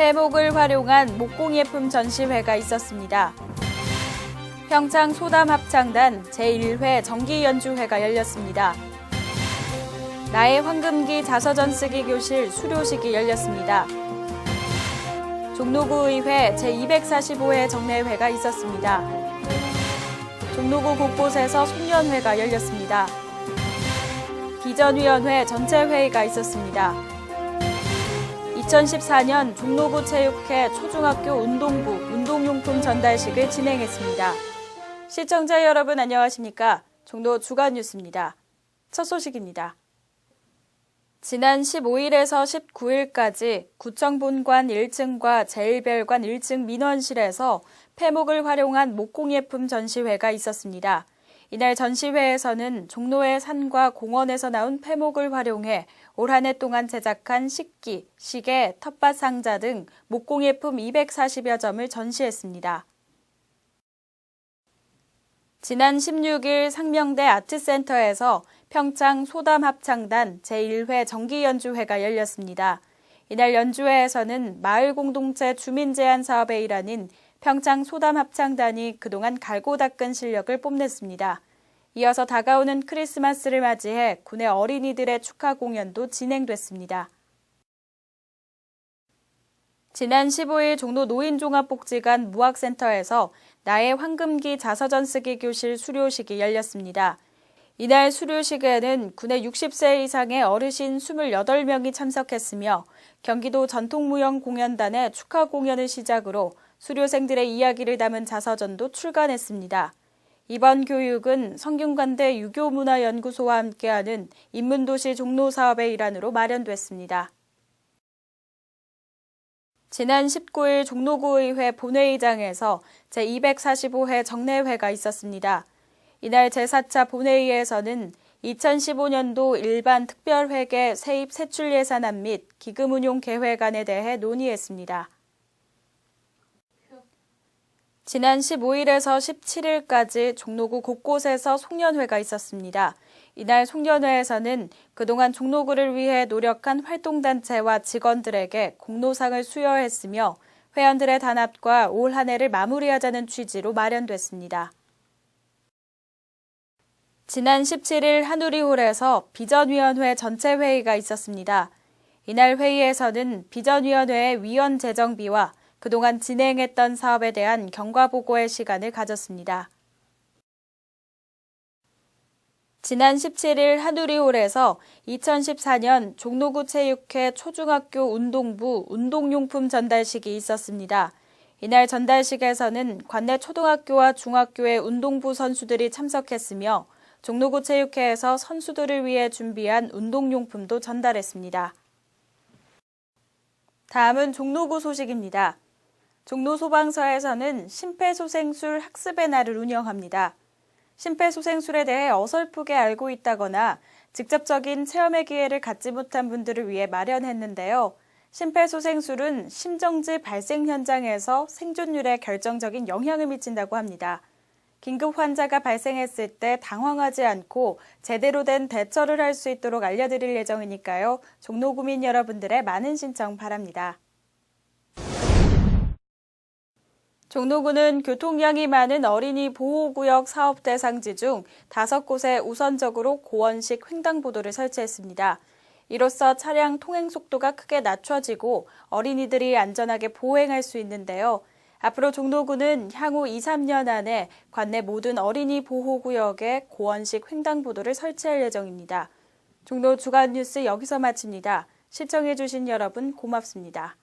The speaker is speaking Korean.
폐목을 활용한 목공예품 전시회가 있었습니다. 평창 소담합창단 제1회 정기연주회가 열렸습니다. 나의 황금기 자서전 쓰기 교실 수료식이 열렸습니다. 종로구의회 제245회 정례회가 있었습니다. 종로구 곳곳에서 송년회가 열렸습니다. 비전위원회 전체회의가 있었습니다. 2014년 종로구 체육회 초중학교 운동부 운동용품 전달식을 진행했습니다. 시청자 여러분 안녕하십니까? 종로 주간뉴스입니다. 첫 소식입니다. 지난 15일에서 19일까지 구청 본관 1층과 제1별관 1층 민원실에서 폐목을 활용한 목공예품 전시회가 있었습니다. 이날 전시회에서는 종로의 산과 공원에서 나온 폐목을 활용해 올 한 해 동안 제작한 식기, 시계, 텃밭 상자 등 목공예품 240여 점을 전시했습니다. 지난 16일 상명대 아트센터에서 평창 소담합창단 제1회 정기연주회가 열렸습니다. 이날 연주회에서는 마을 공동체 주민 제안 사업의 일환인 평창 소담합창단이 그동안 갈고 닦은 실력을 뽐냈습니다. 이어서 다가오는 크리스마스를 맞이해 군의 어린이들의 축하 공연도 진행됐습니다. 지난 15일 종로 노인종합복지관 무학센터에서 나의 황금기 자서전 쓰기 교실 수료식이 열렸습니다. 이날 수료식에는 군의 60세 이상의 어르신 28명이 참석했으며 경기도 전통무용공연단의 축하 공연을 시작으로 수료생들의 이야기를 담은 자서전도 출간했습니다. 이번 교육은 성균관대 유교문화연구소와 함께하는 인문도시 종로 사업의 일환으로 마련됐습니다. 지난 19일 종로구의회 본회의장에서 제245회 정례회가 있었습니다. 이날 제4차 본회의에서는 2015년도 일반 특별회계 세입 세출 예산안 및 기금 운용 계획안에 대해 논의했습니다. 지난 15일에서 17일까지 종로구 곳곳에서 송년회가 있었습니다. 이날 송년회에서는 그동안 종로구를 위해 노력한 활동단체와 직원들에게 공로상을 수여했으며 회원들의 단합과 올 한 해를 마무리하자는 취지로 마련됐습니다. 지난 17일 한우리홀에서 비전위원회 전체 회의가 있었습니다. 이날 회의에서는 비전위원회의 위원 재정비와 그동안 진행했던 사업에 대한 경과보고의 시간을 가졌습니다. 지난 17일 한우리홀에서 2014년 종로구 체육회 초중학교 운동부 운동용품 전달식이 있었습니다. 이날 전달식에서는 관내 초등학교와 중학교의 운동부 선수들이 참석했으며 종로구 체육회에서 선수들을 위해 준비한 운동용품도 전달했습니다. 다음은 종로구 소식입니다. 종로 소방서에서는 심폐소생술 학습의 날을 운영합니다. 심폐소생술에 대해 어설프게 알고 있다거나 직접적인 체험의 기회를 갖지 못한 분들을 위해 마련했는데요. 심폐소생술은 심정지 발생 현장에서 생존율에 결정적인 영향을 미친다고 합니다. 긴급 환자가 발생했을 때 당황하지 않고 제대로 된 대처를 할 수 있도록 알려드릴 예정이니까요. 종로구민 여러분들의 많은 신청 바랍니다. 종로구는 교통량이 많은 어린이 보호구역 사업 대상지 중 5곳에 우선적으로 고원식 횡단보도를 설치했습니다. 이로써 차량 통행 속도가 크게 낮춰지고 어린이들이 안전하게 보행할 수 있는데요. 앞으로 종로구는 향후 2-3년 안에 관내 모든 어린이 보호구역에 고원식 횡단보도를 설치할 예정입니다. 종로 주간뉴스 여기서 마칩니다. 시청해주신 여러분 고맙습니다.